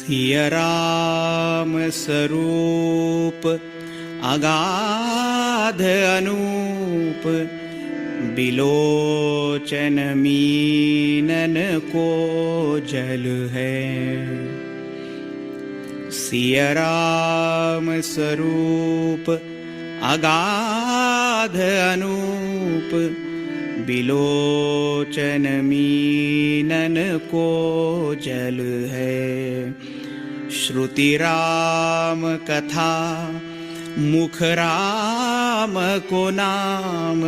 सिय राम स्वरूप अगाध अनूप, बिलोचन मीनन को जल है। सिय राम स्वरूप अगाध अनूप, बिलोचन मीनन को जल है। श्रुति राम कथा मुख राम को नाम,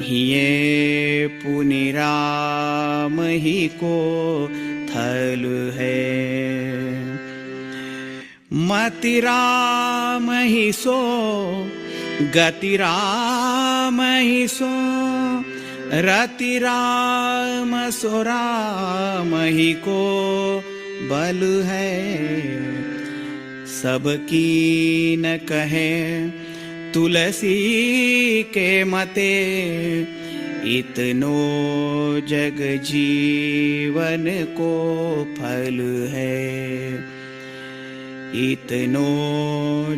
हिये पुनि राम ही को थल है। मति राम ही सो गति राम ही सो, रति राम सो राम ही को बल है। सबकी न कहे तुलसी के मते, इतनो जग जीवन को फल है। इतनो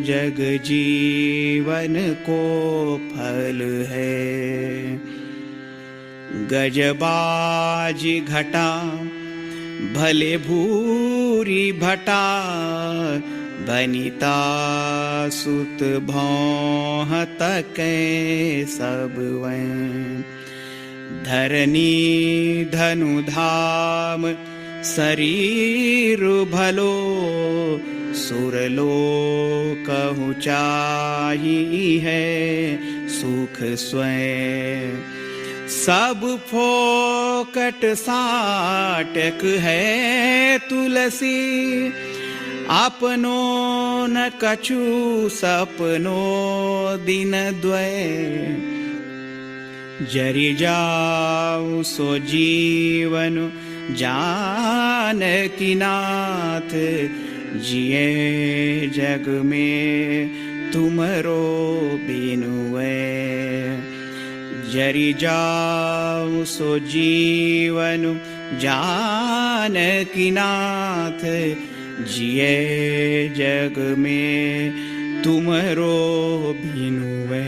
जग जीवन को फल है। गजबाजी घटा भले भूरी भटा, बनिता सुत भौह तकै सब वैं। धरनी धनु धाम शरीर भलो, सुरलोकहु चाही है सुख स्वयं। सब फोकट साटक है तुलसी, अपनो न कछु सपनो दिन द्वय। जरि जाऊ सो जीवन जानकी नाथ, जिए जग में तुमरो बिनुए। जरि जाऊ सो जीवन जानकी नाथ, जिए जग में तुमरो बिनुए।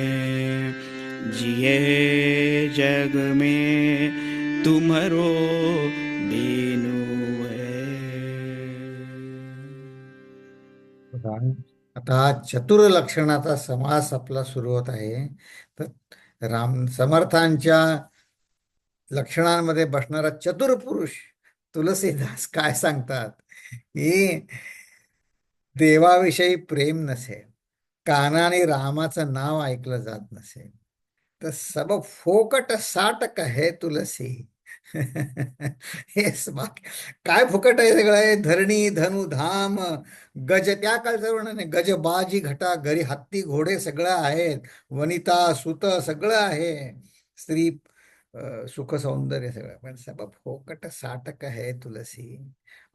जिए जग में तुमरो बिनुए। आता चतुर लक्षणाचा समास आपला सुरू होत आहे. तर राम समर्थांच्या लक्षणांमध्ये बसणारा चतुर पुरुष तुलसीदास काय सांगतात की देवाविषयी प्रेम नसेल, कानाने रामाचं नाव ऐकलं जात नसेल, तर सब फोकट साटक है तुलसी. हेच बाकी काय फुकट आहे सगळं आहे. धरणी धनु धाम गज, त्या काळचं वर्णन आहे. गज बाजी घटा, घरी हत्ती घोडे सगळं आहेत, वनिता सुत सगळं आहे, स्त्री सुख सौंदर्य सगळं, पण सब फोकट साटक है तुलसी.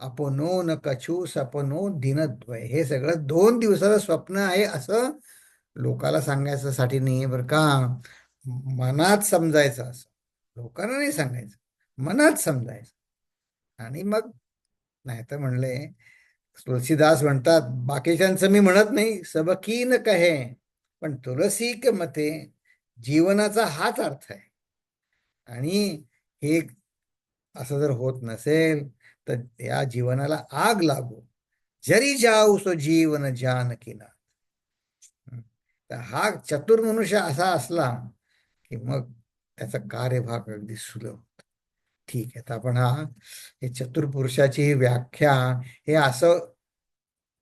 अपनो न कछू सपनो दिनद्वय, हे सगळं 2 दिवसाचं स्वप्न आहे असं लोकाला सांगायचं साठी नाही बरं का, मनात समजायचं. असं लोकांना नाही सांगायचं, मनात समजायचं. आणि मग नाहीतर म्हणले तुलसीदास म्हणतात, बाकीच्यांचं मी म्हणत नाही, सबकी न कहे, पण तुलसी के मते जीवनाचा हाच अर्थ आहे. आणि हे असं जर होत नसेल तर या जीवनाला आग लागू. जरी जाऊ सो जीवन जानकी नाथ. तर हा चतुर मनुष्य असा असला की मग त्याचा कार्यभाग अगदी सुलभ होतो. ठीक आहे, तर आपण हे चतुर पुरुषाची व्याख्या, हे असं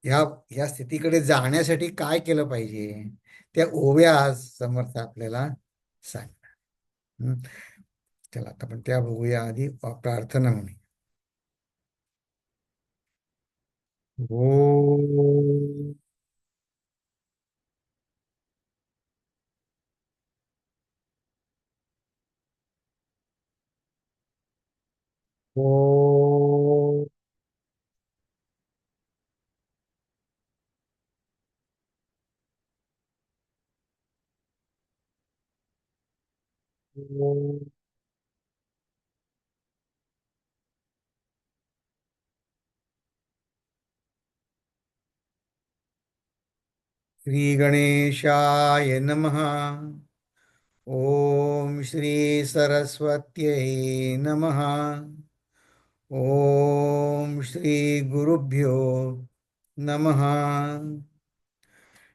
ह्या स्थितीकडे जाण्यासाठी काय केलं पाहिजे, त्या ओव्या समर्थ आपल्याला सांगणार. चला आता आपण त्या बघूया. आधी प्रार्थना म्हणूया. ओ ओ श्री गणेशाय नमः. ओम श्री सरस्वत्यै नमः. ओम श्री गुरुभ्यो नमः.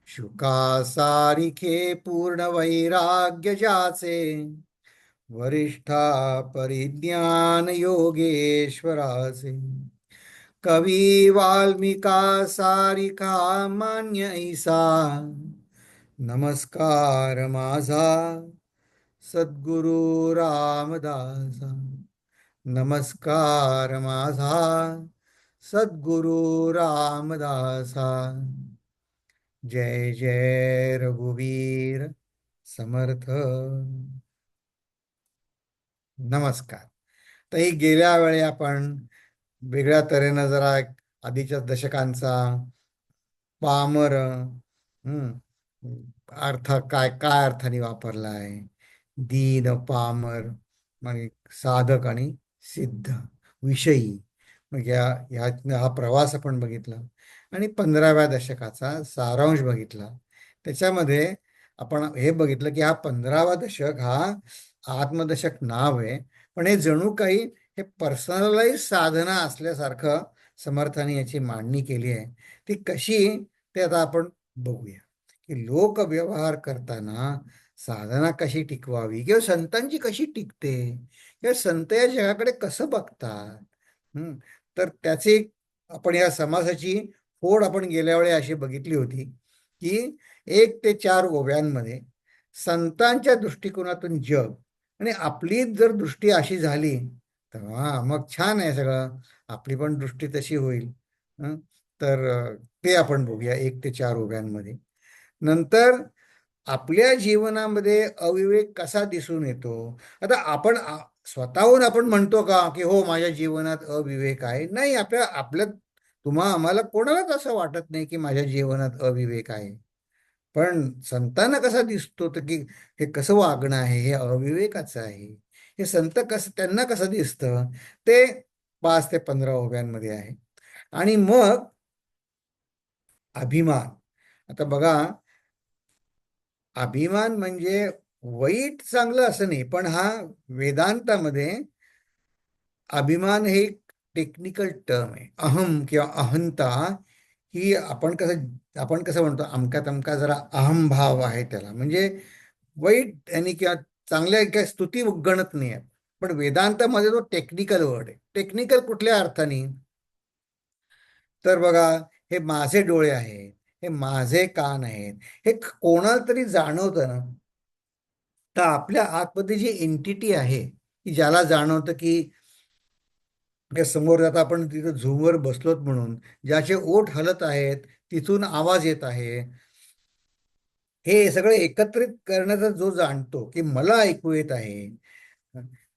शुका सारिखे पूर्ण वैराग्य ज्याचे, वरिष्ठा परिज्ञान योगेश्वराचे. कवी वाल्मिका सारिखा मान्य ऐसा, नमस्कार माझा सद्गुरु रामदासा. नमस्कार माझा सद्गुरु रामदासा. जय जय रघुवीर समर्थ. नमस्कार. तर ही गेल्या वेळी आपण वेगळ्या तऱ्हेनं जरा आधीच्या दशकांचा पामर अर्थ काय काय अर्थाने वापरला आहे. दीन पामर म्हणजे साधक आणि सिद्ध विषयी. मग ह्यातनं हा प्रवास आपण बघितला आणि 15व्या दशकाचा सारांश बघितला. त्याच्यामध्ये आपण हे बघितलं की हा 15वा दशक हा आत्मदशक नाव आहे, पण हे जणू काही हे पर्सनलाइज साधना असल्यासारखं समर्थाने याची मांडणी केली आहे. ती कशी ते आता आपण बघूया की लोक व्यवहार करताना साधना कशी टिकवावी किंवा संतांची कशी टिकते किंवा संत या जगाकडे कसं बघतात. तर त्याची आपण या समासाची फोड आपण गेल्या वेळी अशी बघितली होती की 1 ते 4 ओव्यांमध्ये संतांच्या दृष्टिकोनातून जग आणि आपली जर दृष्टी अशी झाली तर मग छान आहे सगळं. आपली पण दृष्टी तशी होईल. हं? तर ते आपण बघूया 1 ते 4 ओव्यांमध्ये. नंतर आपल्या जीवनामध्ये अविवेक कसा दिसून येतो. आता आपण स्वतःहून आपण म्हणतो का की हो माझ्या जीवनात अविवेक आहे? नाही, आपल्या आम्हाला कोणालाच असं वाटत नाही की माझ्या जीवनात अविवेक आहे. पण संतांना कसा दिसतो तर की हे कसं वागणं आहे हे अविवेकाचं आहे. हे संत कसं त्यांना कसं दिसतं ते 5 ते 15 ओव्यांमध्ये आहे. आणि मग अभिमान. आता बघा, अभिमान म्हणजे वाईट चांगलं असं नाही, पण हा वेदांतामध्ये अभिमान हे टेक्निकल टर्म आहे. अहम किंवा अहंता ही आपण कसं म्हणतो अमका तमका जरा अहमभाव आहे त्याला, म्हणजे वाईट आणि किंवा चांगल्या काय स्तुती गणत नाही आहे. पण वेदांतामध्ये तो टेक्निकल वर्ड आहे. टेक्निकल कुठल्या अर्थाने? तर बघा, हे माझे डोळे आहेत, हे माझे कान आहेत, हे कोणाला तरी जाणवतं ना, तर आपल्या आतमध्ये जी एंटिटी आहे की ज्याला जाणवतं की त्या समोर आता आपण तिथं झूमवर बसलोत म्हणून ज्याचे ओठ हलत आहेत, तिथून आवाज येत आहे, हे सगळं एकत्रित करण्याचा जो जाणतो की मला ऐकू येत आहे.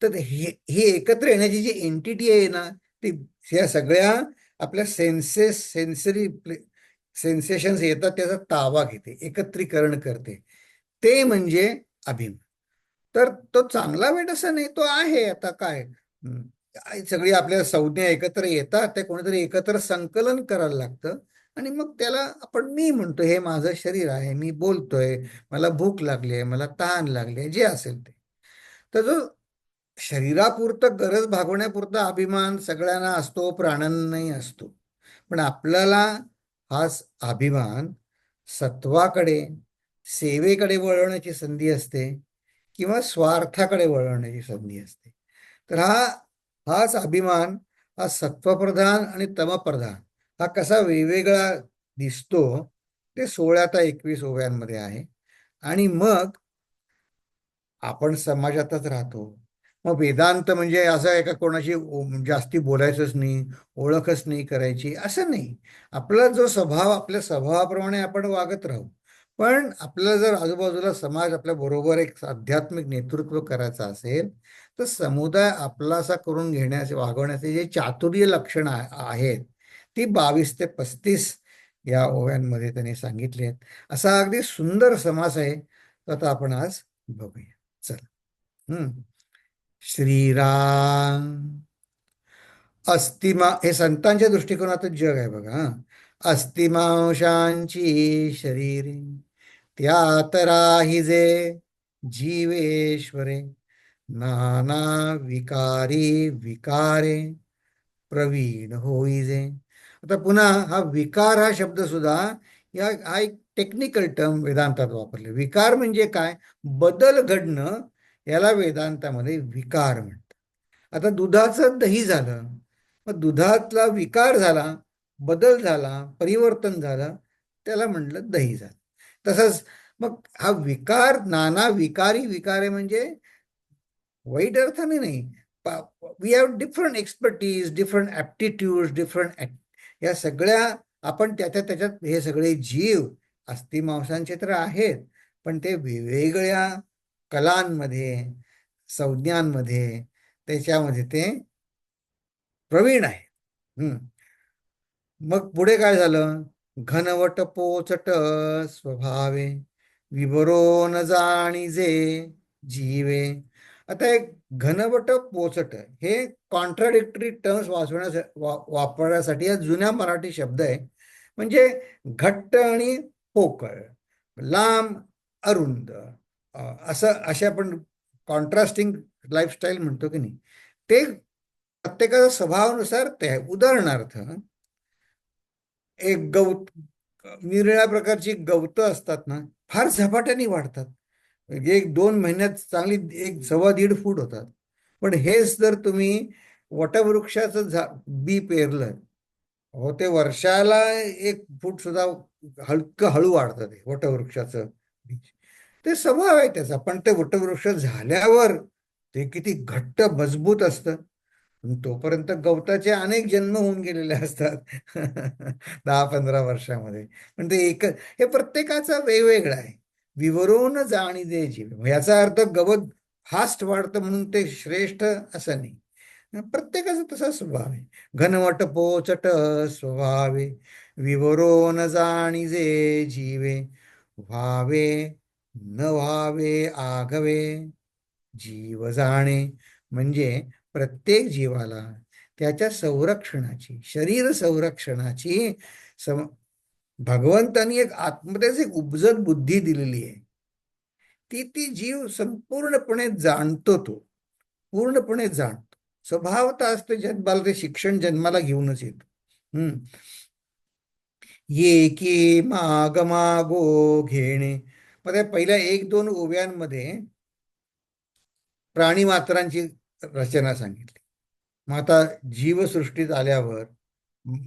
तर ही एकत्र येण्याची जी एंटिटी आहे ना, ती ह्या सगळ्या आपल्या सेन्सेशन्स येतात त्याचा ताबा घेते, एकत्रीकरण करते. ते म्हणजे अभिमान. तर तो चांगला वाईट असं नाही, तो आहे. आता काय सगळी आपल्या संज्ञा एकत्र येतात, ते कोणीतरी एकत्र संकलन करायला लागतं आणि मग त्याला आपण मी म्हणतो हे माझं शरीर आहे, मी बोलतोय, मला भूक लागली आहे, मला तहान लागली आहे, जे असेल ते. तर जो शरीरापुरतं गरज भागवण्यापुरता अभिमान सगळ्यांना असतो, प्राण्यांनाही असतो. पण आपल्याला हा अभिमान सत्वाकडे, सेवेकडे वळवण्याची संधी असते किंवा स्वार्थाकडे वळवण्याची संधी असते. तर हाच अभिमान हा सत्वप्रधान आणि तमप्रधान हा कसा वेगवेगळा दिसतो ते 16 ते 21 ओव्यांमध्ये आहे. आणि मग आपण समाजातच राहतो. मग वेदांत म्हणजे असं आहे का कोणाशी जास्ती बोलायचंच नाही, ओळखच नाही करायची, असं नाही. आपला जो स्वभाव, आपल्या स्वभावाप्रमाणे आपण वागत राहू. पण आपल्याला जर आजूबाजूला समाज आपल्या बरोबर एक आध्यात्मिक नेतृत्व करायचं असेल तर समुदाय आपलासा करून घेण्याचे, वागवण्याचे जे चातुर्य लक्षण आहेत ती 22 ते 35 या ओव्यांमध्ये त्यांनी सांगितले आहेत. असा अगदी सुंदर समास आहे. तो आता आपण आज बघूया. चला. श्रीराम. अस्तिमा हे संतांच्या दृष्टिकोनातच जग आहे बघा. अस्थिमांशांची शरीरे, त्यात राहिजे जीवेश्वरे, नाना विकारी विकारे प्रवीण होईजे. आता पुन्हा हा विकार हा शब्द सुद्धा हा एक टेक्निकल टर्म वेदांतात वापरले. विकार म्हणजे काय? बदल घडणं, याला वेदांतामध्ये विकार म्हणतात. आता दुधाचं दही झालं, मग दुधातला विकार झाला, बदल झाला, परिवर्तन झालं, त्याला म्हटलं दही झालं. तसंच मग हा विकार, नाना विकारी विकारे म्हणजे वाईट अर्थाने नाही. We have different expertise, different aptitude, different या सगळ्या आपण त्याच्यात हे सगळे जीव अस्थिमांसांचे तर आहेत, पण ते वेगवेगळ्या कलांमध्ये, संज्ञांमध्ये, त्याच्यामध्ये ते प्रवीण आहे. मग पुढे काय झालं? घनवट पोचट स्वभावे, विवरो न जाणीजे जीवे. आता एक घनवट पोचट हे कॉन्ट्राडिक्टरी टर्म्स वापरण्यासाठी हा जुन्या मराठी शब्द आहे. म्हणजे घट्ट आणि पोकळ, लांब अरुंद, असे आपण कॉन्ट्रास्टिंग लाईफस्टाईल म्हणतो की नाही, ते प्रत्येकाच्या स्वभावानुसार ते आहे. उदाहरणार्थ, एक गवत, निरनिळ्या प्रकारची गवतं असतात ना, फार झपाट्याने वाढतात. एक 2 महिन्यात चांगली एक 1.25-1.5 फूट होतात. पण हेच जर तुम्ही वटवृक्षाचं बी पेरलं, हो, ते वर्षाला 1 फूट सुद्धा हलकं हळू वाढतं ते वटवृक्षाचं बीज. ते स्वभाव आहे त्याचा. पण ते वटवृक्ष झाल्यावर ते किती घट्ट मजबूत असतं. तोपर्यंत गवताचे अनेक जन्म होऊन गेलेले असतात. 10-15 वर्षामध्ये. पण ते हे प्रत्येकाचं वेगवेगळं आहे. विवरून जाणी दे जीव, याचा अर्थ गवत फास्ट वाढतं म्हणून ते श्रेष्ठ असं नाही. प्रत्येकाचा तसा स्वभाव आहे. घनवट पोचट स्वभावे, विवरो न जाणीजे जीवे, व्हावे न व्हावे आघवे जीव जाणे. म्हणजे प्रत्येक जीवाला त्याच्या संरक्षणाची, शरीर संरक्षणाची भगवंतानी एक आत्मध्येच एक उपजत बुद्धी दिलेली आहे. ती जीव संपूर्णपणे जाणतो. तो पूर्णपणे जाणतो. स्वभावतः असते जन्माला, ते शिक्षण जन्माला घेऊनच येतो. ये की माग मागो घेणे. मग त्या पहिल्या 1-2 ओव्यांमध्ये प्राणी मात्रांची रचना सांगितली. मग आता जीवसृष्टीत आल्यावर,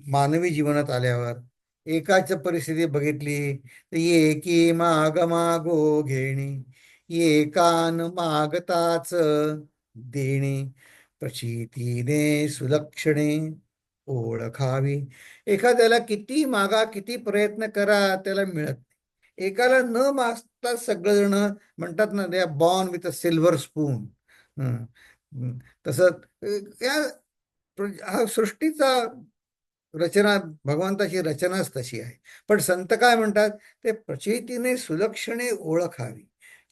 मानवी जीवनात आल्यावर एकाच परिस्थिती बघितली तर ये की माग मागो घेणे, ये कान मागताच देणे, प्रचितीने सुलक्षणे ओळखावी. एखाद्याला किती मागा, किती प्रयत्न करा, त्याला मिळत नाही. एकाला न मागता सगळेजण म्हणतात ना, they are born with a silver spoon. तसं या हा सृष्टीचा रचना, भगवंताची रचनाच तशी आहे. पण संत काय म्हणतात? ते प्रचितीने सुलक्षणे ओळखावी,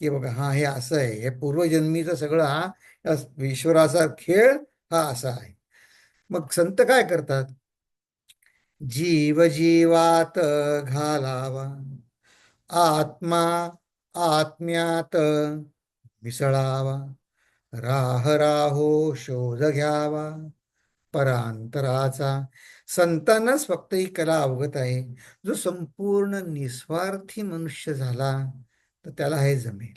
की बघा हा हे असं आहे, हे पूर्वजन्मीचं सगळं हा ईश्वराचा खेळ हा असा आहे. मग संत काय करतात? जीव जीवात घालावा, आत्मा आत्म्यात मिसळावा, राह राहो शोध घ्यावा परांतराचा. संतांनाच फक्त ही कला अवगत आहे. जो संपूर्ण निस्वार्थी मनुष्य झाला तर त्याला हे जमेल.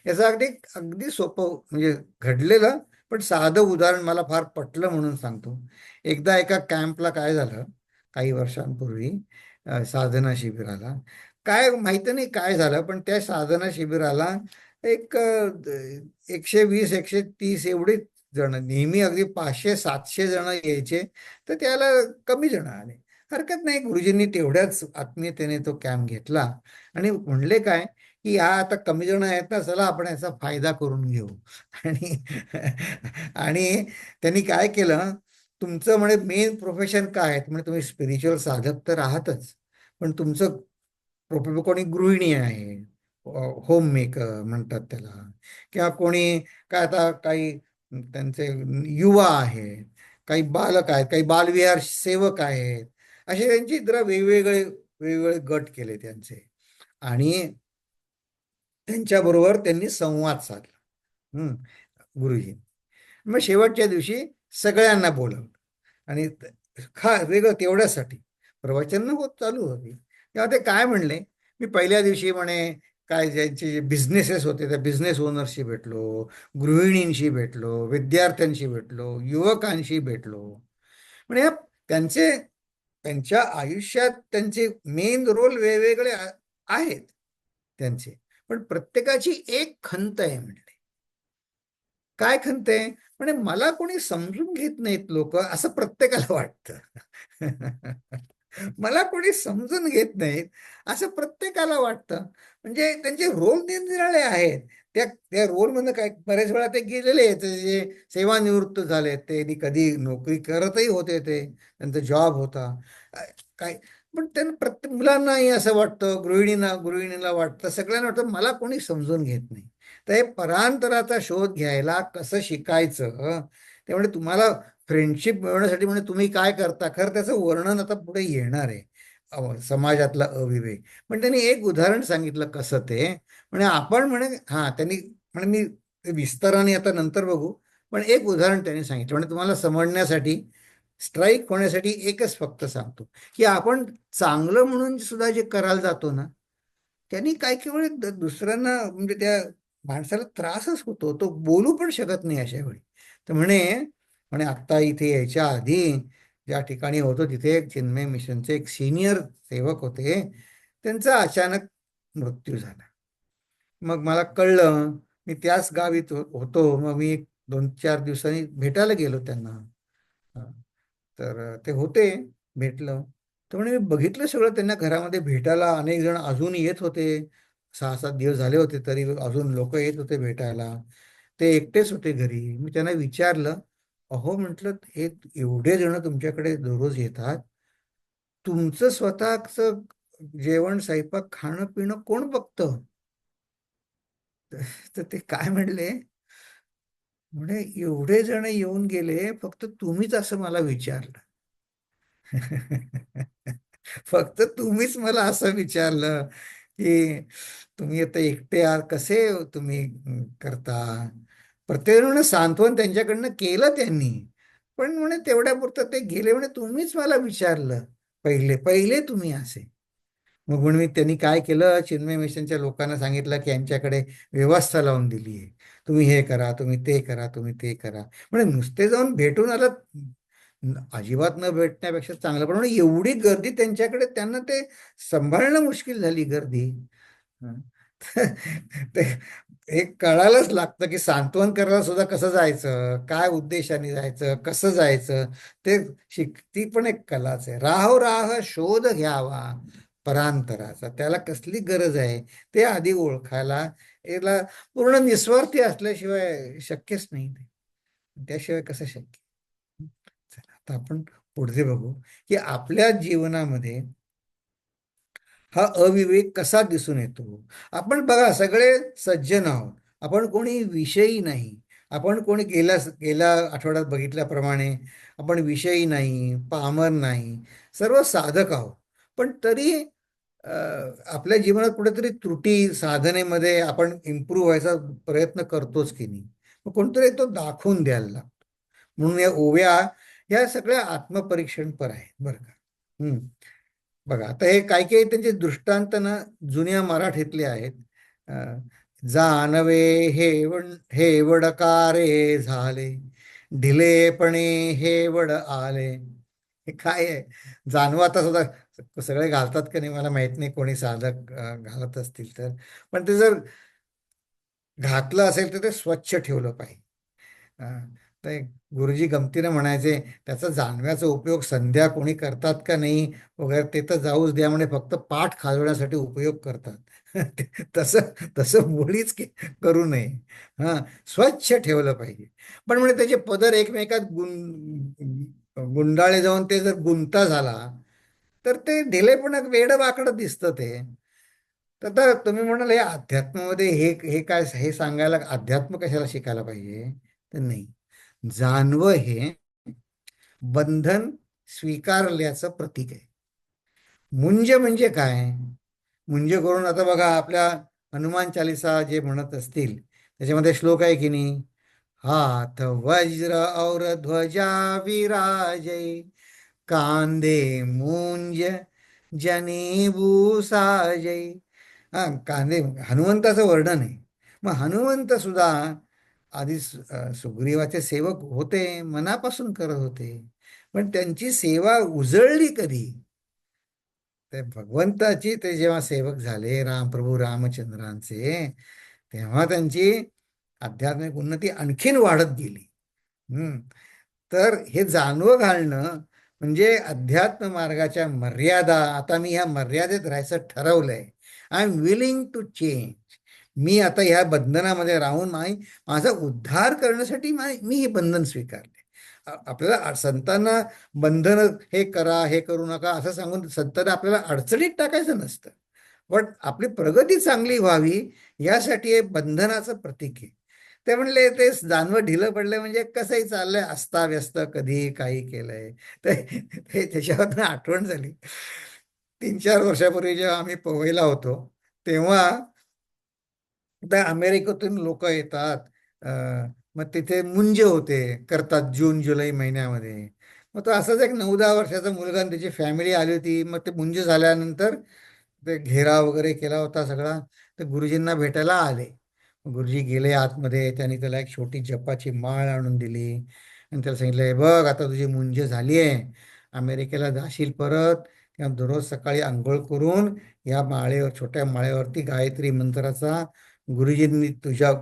याचं अगदी अगदी सोपं म्हणजे घडलेलं पण साधं उदाहरण मला फार पटलं म्हणून सांगतो. एकदा एका कॅम्पला काय झालं, काही वर्षांपूर्वी, साधना शिबिराला, काय माहिती नाही काय झालं, पण त्या साधना शिबिराला एक 120-130 एवढीच जण, नेहमी अगदी 500-700 जण यायचे, तर त्याला कमी जण आले. हरकत नाही, गुरुजींनी तेवढ्याच आत्मीयतेने तो कॅम्प घेतला आणि म्हणले काय, की हा आता कमी जण आहेत ना, चला आपण याचा फायदा करून घेऊ. आणि आणि त्यांनी काय केलं, तुमचं म्हणे मेन प्रोफेशन काय आहे? म्हणजे तुम्ही स्पिरिच्युअल साधक तर आहातच, पण तुमचं कोणी गृहिणी आहे, होम मेकर म्हणतात त्याला, किंवा कोणी काय, आता काही त्यांचे युवा आहेत, काही बालक आहेत, काही बालविहार सेवक आहेत, असे त्यांची जरा वेगवेगळे वेगवेगळे गट केले त्यांचे. आणि त्यांच्याबरोबर त्यांनी संवाद साधला. गुरुजी मग शेवटच्या दिवशी सगळ्यांना बोलवलं. आणि वेगळं तेवढ्यासाठी प्रवचन होत चालू होती तेव्हा ते काय म्हणले, मी पहिल्या दिवशी म्हणे काय ज्यांचे बिझनेसेस होते त्या बिझनेस ओनरशी भेटलो, गृहिणींशी भेटलो, विद्यार्थ्यांशी भेटलो, युवकांशी भेटलो. म्हणजे त्यांचे त्यांच्या आयुष्यात त्यांचे मेन रोल वेगवेगळे आहेत त्यांचे, पण प्रत्येकाची एक खंत आहे म्हणले. काय खंत आहे म्हणजे मला कोणी समजून घेत नाहीत लोक असं प्रत्येकाला वाटतं. मला कोणी समजून घेत नाहीत असं प्रत्येकाला वाटतं. म्हणजे त्यांचे रोल निरनिराळे आहेत. त्या त्या रोलमध्ये काय बरेच वेळा ते गेलेले आहेत, जे सेवानिवृत्त झाले ते कधी नोकरी करतही होते, ते त्यांचा जॉब होता. काय पण त्यांना प्रत्येक मुलांनाही असं वाटतं, गृहिणीला वाटतं, सगळ्यांना वाटतं मला कोणी समजून घेत नाही. तर हे परांतराचा शोध घ्यायला कसं शिकायचं, त्यामुळे तुम्हाला फ्रेंडशिप मिळवण्यासाठी म्हणजे तुम्ही काय करता खरं त्याचं वर्णन आता पुढे येणार आहे. समाजातला अविवेक पण त्यांनी एक उदाहरण सांगितलं कसं ते. म्हणजे आपण म्हणे हा त्यांनी म्हणजे मी विस्ताराने आता नंतर बघू, पण एक उदाहरण त्यांनी सांगितलं म्हणजे तुम्हाला समजण्यासाठी, स्ट्राईक होण्यासाठी एकच फक्त सांगतो की आपण चांगलं म्हणून सुद्धा जे करायला जातो ना, त्यांनी काय केवळ दुसऱ्यांना म्हणजे त्या माणसाला त्रासच होतो, तो बोलू पण शकत नाही अशा वेळी. तर म्हणे म्हणे आत्ता इथे यायच्या आधी ज्या ठिकाणी होतो तिथे एक चिन्मय मिशनचे एक सिनियर सेवक होते, त्यांचा अचानक मृत्यू झाला. मग मला कळलं, मी त्याच गावीत होतो, मग मी 2-4 दिवसांनी भेटायला गेलो त्यांना. हा. तर ते होते, भेटलं. तर म्हणे मी बघितलं सगळं, त्यांना घरामध्ये भेटायला अनेक जण अजून येत होते. 6-7 दिवस झाले होते तरी अजून लोक येत होते भेटायला. ते एकटेच होते घरी. मी त्यांना विचारलं, अहो म्हटलं हे एवढे जण तुमच्याकडे दररोज येतात, तुमचं स्वतःचं जेवण स्वयंपाक खाणं पिणं कोण बघतं? तर ते काय म्हणले, म्हणे एवढे जण येऊन गेले फक्त तुम्हीच असं मला विचारलं. फक्त तुम्हीच मला असं विचारलं की तुम्ही आता एकटे आहात, कसे तुम्ही करता. प्रत्येकानं सांत्वन त्यांच्याकडनं केलं त्यांनी, पण म्हणे तेवढ्या पुरतं ते गेले. म्हणे तुम्हीच मला विचारलं, पहिले पहिले तुम्ही असे. मग म्हणून मी त्यांनी काय केलं, चिन्मय मिशनच्या लोकांना सांगितलं की यांच्याकडे व्यवस्था लावून दिली आहे, तुम्ही हे करा, तुम्ही ते करा, तुम्ही ते करा. म्हणजे नुसते जाऊन भेटून आलं अजिबात न भेटण्यापेक्षा चांगलं. पण म्हणजे एवढी गर्दी त्यांच्याकडे, त्यांना ते सांभाळणं मुश्किल झाली गर्दी. हं. ते एक कळायलाच लागतं की सांत्वन करायला सुद्धा कसं जायचं, काय उद्देशाने जायचं, कसं जायचं. ते ती पण एक कलाच आहे. राहो राह शोध घ्यावा परांतराचा, त्याला कसली गरज आहे ते आधी ओळखायला, याला पूर्ण निस्वार्थी असल्याशिवाय शक्यच नाही ते. त्याशिवाय कसं शक्य. चला आता आपण पुढचे बघू की आपल्या जीवनामध्ये हा अविवेक कसा दिसून येतो. आपण बघा सगळे सज्जन आहोत, आपण कोणी विषयी नाही. आपण कोणी गेल्या गेल्या आठवड्यात बघितल्याप्रमाणे आपण विषयी नाही, पामर नाही, सर्व साधक आहोत. पण तरी आपल्या जीवनात कुठेतरी त्रुटी साधनेमध्ये आपण इम्प्रूव्ह व्हायचा प्रयत्न करतोच की नाही. मग कोणतरी तो दाखवून द्यायला लागतो. म्हणून या ओव्या ह्या सगळ्या आत्मपरीक्षणपर आहेत बरं का. बघा आता हे काही काही त्यांचे दृष्टांत ना जुन्या मराठीतले आहेत. अं, जानवे हे वडकारे झाले, ढिलेपणे हे वड आले. हे काय आहे? जानवं आता सुद्धा सगळे घालतात का नाही मला माहित नाही, कोणी साधक घालत असतील तर. पण ते जर घातलं असेल तर ते स्वच्छ ठेवलं पाहिजे. हा. तर गुरुजी गमतीनं म्हणायचे, त्याचा जानव्याचा उपयोग संध्या कोणी करतात का नाही वगैरे ते तर जाऊच द्या, म्हणे फक्त पाठ खाजवण्यासाठी उपयोग करतात. तसं तसं मुळीच करू नये. हा, स्वच्छ ठेवलं पाहिजे. पण म्हणे त्याचे पदर एकमेकात गुंडाळे जाऊन ते जर गुंता झाला तर ते ढिलेपणा वेडं वाकडं दिसतं ते. तर आता तुम्ही म्हणाल हे अध्यात्मामध्ये हे हे काय हे सांगायला, अध्यात्म कशाला शिकायला पाहिजे. तर नाही, जानवं हे बंधन स्वीकारल्याचं प्रतीक आहे. मुंज म्हणजे काय? मुंज करून आता बघा आपल्या हनुमान चालिसा जे म्हणत असतील त्याच्यामध्ये श्लोक आहे की नाही, हात वज्र और ध्वजा विराजय, कांदे मुंज जनेऊ साजय. हा, कांदे हनुमंताचं वर्णन आहे. मग हनुमंत सुद्धा आधी सुग्रीवाचे सेवक होते, मनापासून करत होते. पण त्यांची सेवा उजळली कधी? ते भगवंताची ते जेव्हा सेवक झाले प्रभू रामचंद्रांचे, तेव्हा त्यांची आध्यात्मिक उन्नती आणखीन वाढत गेली. हम्म. तर हे जाणवं घालणं म्हणजे अध्यात्म मार्गाच्या मर्यादा. आता मी ह्या मर्यादेत राहायचं ठरवलंय. I am willing to change. मी आता ह्या बंधनामध्ये राहून माझा उद्धार करण्यासाठी मी हे बंधन स्वीकारले. आपल्याला संतांना बंधन हे करा हे करू नका असं सांगून संतांना आपल्याला अडचणीत टाकायचं नसतं. पण आपली प्रगती चांगली व्हावी यासाठी हे बंधनाचं प्रतीक आहे. ते म्हणले ते जानवं ढिलं पडलं म्हणजे कसंही चाललंय अस्ताव्यस्त, कधी काही केलंय. त्याच्यावर आठवण झाली. 3-4 वर्षापूर्वी जेव्हा आम्ही पवईला होतो तेव्हा आता अमेरिकेतून लोक येतात. मग तिथे मुंज होते करतात जून जुलै महिन्यामध्ये. मग तो असाच एक 9-10 वर्षाचा मुलगा आणि त्याची फॅमिली आली होती. मग ते मुंज झाल्यानंतर ते घेरा वगैरे केला होता सगळा. ते गुरुजींना भेटायला आले. गुरुजी गेले आतमध्ये. त्यांनी त्याला एक छोटी जपाची माळ आणून दिली आणि त्याला सांगितलं, बघ आता तुझी मुंज झाली आहे, अमेरिकेला जाशील परत किंवा दररोज सकाळी आंघोळ करून या माळेवर, छोट्या माळेवरती गायत्री मंत्राचा गुरुजींनी तुझ्या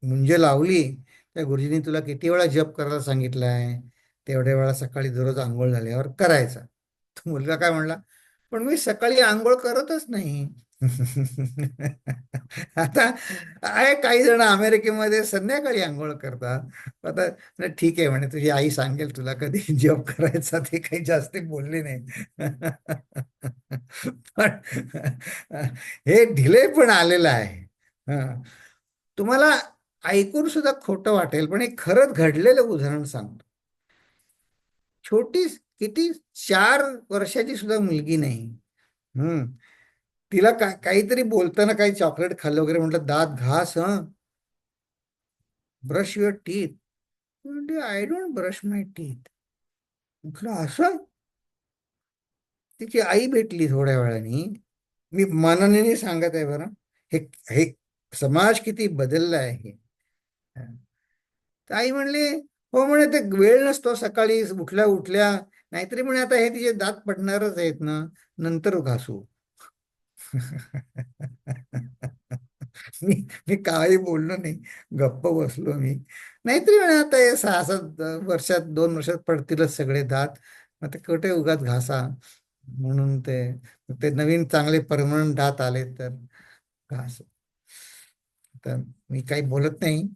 मुंज लावली. त्या गुरुजींनी तुला किती वेळा जप करायला सांगितलाय, तेवढ्या वेळा सकाळी दररोज आंघोळ झाल्यावर करायचा. तो मुलगा काय म्हणला, पण मी सकाळी आंघोळ करतच नाही. आता आहे काही जण अमेरिकेमध्ये संध्याकाळी आंघोळ करतात. आता ठीक आहे म्हणे, तुझी आई सांगेल तुला कधी जॉब करायचा, ते काही जास्त बोलले नाही. पण हे ढिले पण आलेलं आहे. हं. तुम्हाला ऐकून सुद्धा खोटं वाटेल पण हे खरंच घडलेलं उदाहरण सांगतो. छोटी, किती, 4 वर्षाची सुद्धा मुलगी नाही. हम्म. तिला काहीतरी बोलताना काही चॉकलेट खाल्लं वगैरे, म्हटलं दात घास, ब्रश युअर टीथ. म्हणजे I don't brush my teeth. म्हटलं असं. तिची आई भेटली थोड्या वेळानी. मी मनाने नाही सांगत आहे बरं. हे हे समाज किती बदलला आहे. तर आई म्हणली, हो म्हणे, ते वेळ नसतो सकाळी उठल्या उठल्या, नाहीतरी म्हणे आता हे तिचे दात पडणारच आहेत ना, नंतर घासू. मी मी काही बोललो नाही, गप्प बसलो मी. नाहीतरी म्हणे आता हे 6-7 वर्षात, 2 वर्षात पडतीलच सगळे दात, मग ते कुठे उगाच घासा. म्हणून ते ते नवीन चांगले परमनंट दात आले तर घास. तर मी काही बोलत नाही.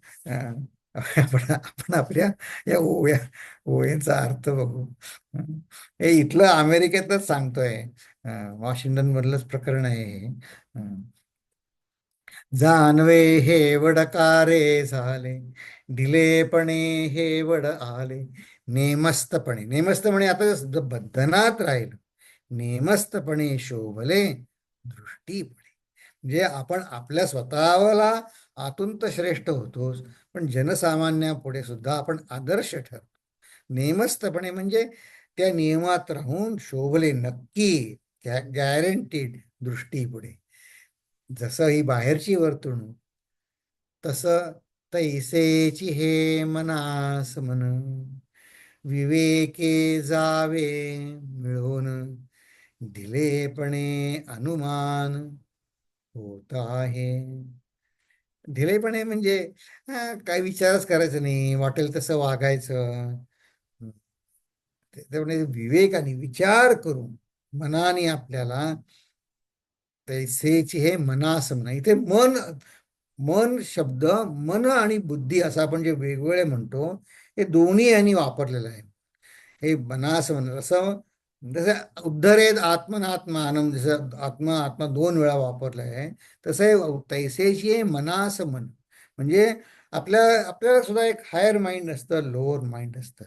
आपण आपल्या या ओळीचा अर्थ बघू. हे इथलं अमेरिकेतच सांगतोय. वॉशिंग्टन मधलंच प्रकरण आहे हे. जानवे हे वडकारे झाले, ढिलेपणे हे वड आले, नेमस्तपणे. नेमस्तपणे आता बंधनात राहील, नेमस्तपणे शोभले दृष्टीपणे. म्हणजे आपण आपल्या स्वतःला आतून तर श्रेष्ठ होतोच, पण जनसामान्यापुढे सुद्धा आपण आदर्श ठरतो. नेमस्तपणे म्हणजे त्या नियमात राहून शोभले, नक्की, गॅरंटीड दृष्टीपुढे. जसं ही बाहेरची वर्तणूक, तसं तैसेची हे मनास मन, विवेके जावे मिळून, ढिलेपणे अनुमान होत आहे. ढिलेपणे म्हणजे काही विचारच करायचं नाही, वाटेल तसं वागायचं. त्यामुळे विवेकाने विचार करून मनाने आपल्याला तैसेची हे मनास म्हणा. इथे मन, मन शब्द, मन आणि बुद्धी असं आपण जे वेगवेगळे म्हणतो, हे दोन्ही यांनी वापरलेलं आहे. हे मनास म्हण, असं जसं उद्धरेत आत्मनात्मानम, जसं आत्मा आत्मा 2 वेळा वापरलं आहे, तसं हे तैसेची हे मनास मन. म्हणजे आपल्याला सुद्धा एक हायर माइंड असतं, लोअर माइंड असतं.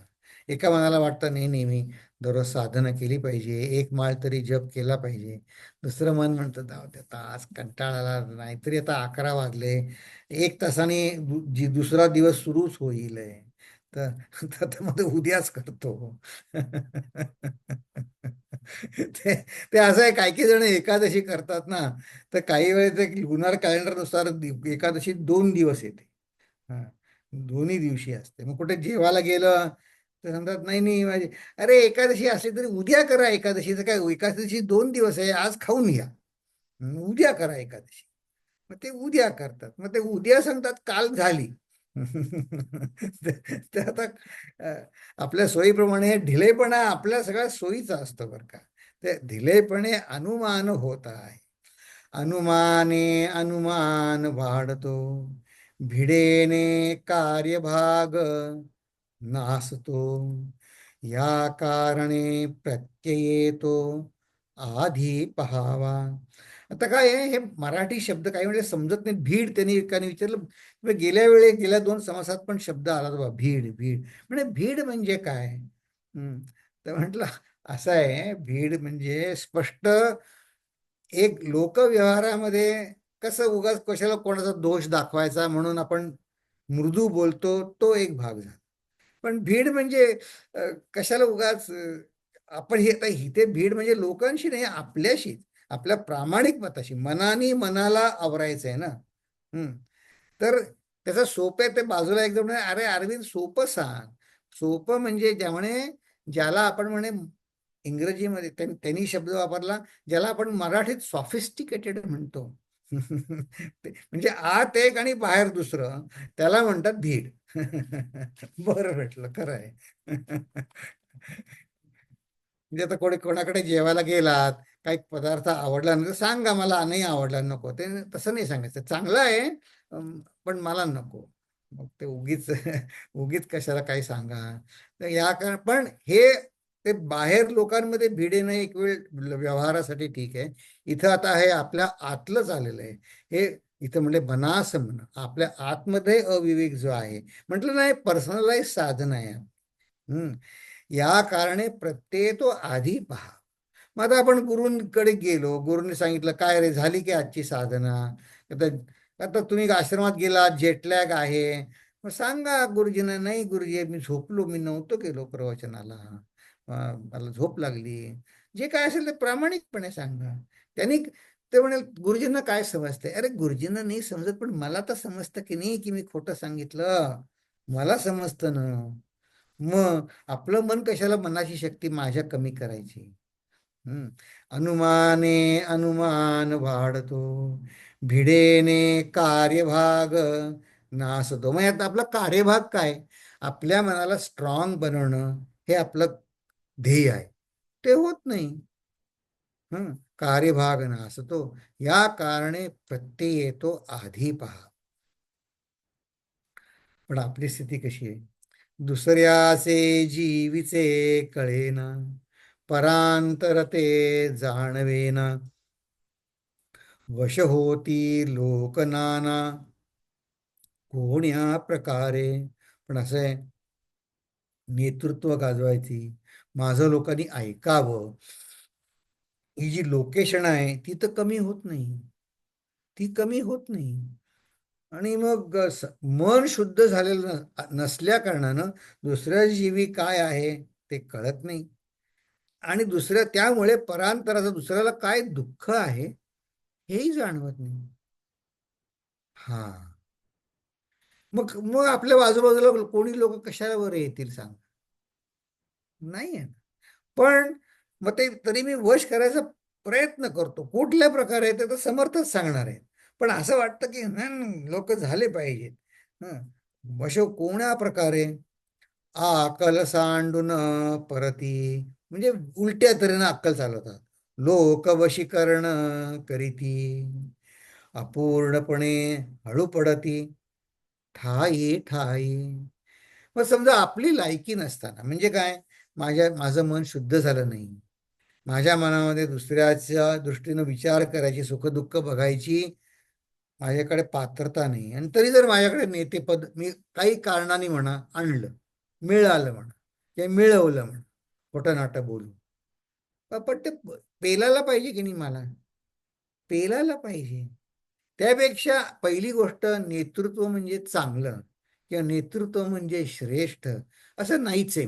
एका मनाला वाटतं नाही नेहमी दररोज साधना केली पाहिजे, एक माळ तरी जप केला पाहिजे. दुसरं मन म्हणतं जाऊ दे आता, आज कंटाळा आला, नाहीतरी आता 11 वाजले, 1 तासाने दुसरा दिवस सुरूच होईल आहे. तर तर मग ते उद्याच करतो. ते ते असं आहे, काही काही जण एकादशी करतात ना, तर काही वेळेस ते लुनार कॅलेंडरनुसार एकादशी 2 दिवस येते. हा, दोन्ही दिवशी असते. मग कुठे जेवायला गेलं तर म्हणतात नाही नाही माझी, अरे एकादशी असली तरी उद्या करा एकादशीचं काय, एकादशी 2 दिवस आहे, आज खाऊन घ्या. उद्या करा एकादशी. मग ते उद्या करतात, मग ते उद्या सांगतात काल झाली. ते ते आता अ, आपल्या सोयीप्रमाणे ढिलेपणा आपल्या सगळ्या सोयीचा असतो बरं का. ते ढिलेपणे अनुमान होत आहे. अनुमाने अनुमान वाढतो, भिडेने कार्यभाग नासतो, या कारणे प्रत्ययेतो आधी पहावा. आता काय आहे, हे मराठी शब्द काही वेळेस समजत नाही. भीड त्यांनी एकाने विचारलं, "बरं, गेल्या वेळी गेल्या 2 समासात पण शब्द आला बाबा, भीड भीड म्हणजे भीड म्हणजे काय?" तर म्हटलं असं आहे, भीड म्हणजे स्पष्ट एक लोकव्यवहारामध्ये कसं उगाच कशाला कोणाचा दोष दाखवायचा म्हणून आपण मृदू बोलतो, तो एक भाग झाला. पण भीड म्हणजे अ, कशाला उगाच आपण हे आता इथे भीड म्हणजे लोकांशी नाही, आपल्याशी, आपल्या प्रामाणिक मताशी, मनाने मनाला आवरायचं आहे ना. हम्म. तर त्याचं सोपं आहे, ते बाजूला एकदम म्हणे, अरे अरविंद सोपं सांग. सोपं म्हणजे ज्यामुळे, ज्याला आपण म्हणे इंग्रजीमध्ये त्यांनी शब्द वापरला, ज्याला आपण मराठीत सॉफिस्टिकेटेड म्हणतो. म्हणजे आत एक आणि बाहेर दुसरं, त्याला म्हणतात भीड. बरं भेटलं, खरं आहे. म्हणजे आता कोणाकडे जेवायला गेलात, काही पदार्थ आवडला नाही तर सांगा मला, नाही आवडला, नको, ते तसं नाही सांगायचं, चांगलं आहे पण मला नको. मग ते उगीच उगीच कशाला काही सांगा. तर या कारण पण हे, ते बाहेर लोकांमध्ये भिडेनं एक वेळ व्यवहारासाठी ठीक आहे. इथं आता हे आपल्या आतलंच आलेलं आहे. हे इथं म्हणजे बनास म्हणणं, आपल्या आतमध्ये अविवेक जो आहे, म्हटलं नाही, पर्सनलाइज साधन आहे. हम्म. या कारणे प्रत्यय तो आधी पहा. मग आता आपण गुरूंकडे गेलो, गुरूंनी सांगितलं काय रे, झाली की आजची साधना. आता आता तुम्ही आश्रमात गेला, जेटलॅग आहे, मग सांगा गुरुजींना, नाही गुरुजी मी झोपलो, मी नव्हतो गेलो प्रवचनाला, मला झोप लागली. जे काय असेल ते प्रामाणिकपणे सांगा. त्यांनी ते म्हणाल गुरुजींना काय समजतंय, अरे गुरुजींना नाही समजत, पण मला तर समजतं की नाही की मी खोटं सांगितलं, मला समजतं ना. मग आपलं मन कशाला, मनाची शक्ती माझ्या कमी करायची. हम्म. अनुमाने अनुमान वाढतो, भिडेने कार्यभाग नासतो. मग यात आपला कार्यभाग काय, आपल्या मनाला स्ट्रॉंग बनवणं, हे आपलं ध्येय आहे. ते होत नाही. कार्यभाग नासतो, या कारणे प्रत्यय येतो आधी पहा. पण आपली स्थिती कशी आहे, दुसऱ्याचे जीविचे कळेना, परांतर ते जाणवेना, वश होती लोक नाना, कोण्या प्रकारे. पण असं आहे, नेतृत्व गाजवायची, माझं लोकांनी ऐकावं, ही जी लोकेशन आहे ती तर कमी होत नाही, ती कमी होत नाही. आणि मग मन शुद्ध झालेलं नसल्या कारणानं दुसऱ्या जीवी काय आहे ते कळत नाही, आणि दुसऱ्या त्यामुळे परांतराचं दुसऱ्याला काय दुःख आहे हेही जाणवत नाही. हा, मग मग आपल्या आजूबाजूला कोणी लोक कशाला वर येतील सांग, नाही आहे. पण मग ते तरी मी वश करायचा प्रयत्न करतो, कुठल्या प्रकारे ते तर समर्थच सांगणार आहे. पण असं वाटतं की लोक झाले पाहिजेत. हं. वश कोण्या प्रकारे, अक्कल सांडून परती, म्हणजे उलट्या तऱ्हेनं अक्कल चालवतात. लोक वशीकरण करीती, अपूर्णपणे हळू पडती, ठाई ठाई. मग समजा आपली लायकी नसताना, म्हणजे काय, माझं मन शुद्ध झालं नाही, माझ्या मनामध्ये दुसऱ्याच्या दृष्टीनं विचार करायची, सुखदुःख बघायची माझ्याकडे पात्रता नाही, आणि तरी जर माझ्याकडे नेतेपद मी काही कारणाने म्हणा आणलं, मिळालं म्हणा, किंवा मिळवलं म्हणा, खोटं नाटं बोलू. पण ते पेलायला पाहिजे की नाही मला, पेलायला पाहिजे. त्यापेक्षा पहिली गोष्ट, नेतृत्व म्हणजे चांगलं किंवा नेतृत्व म्हणजे श्रेष्ठ असं नाहीच आहे.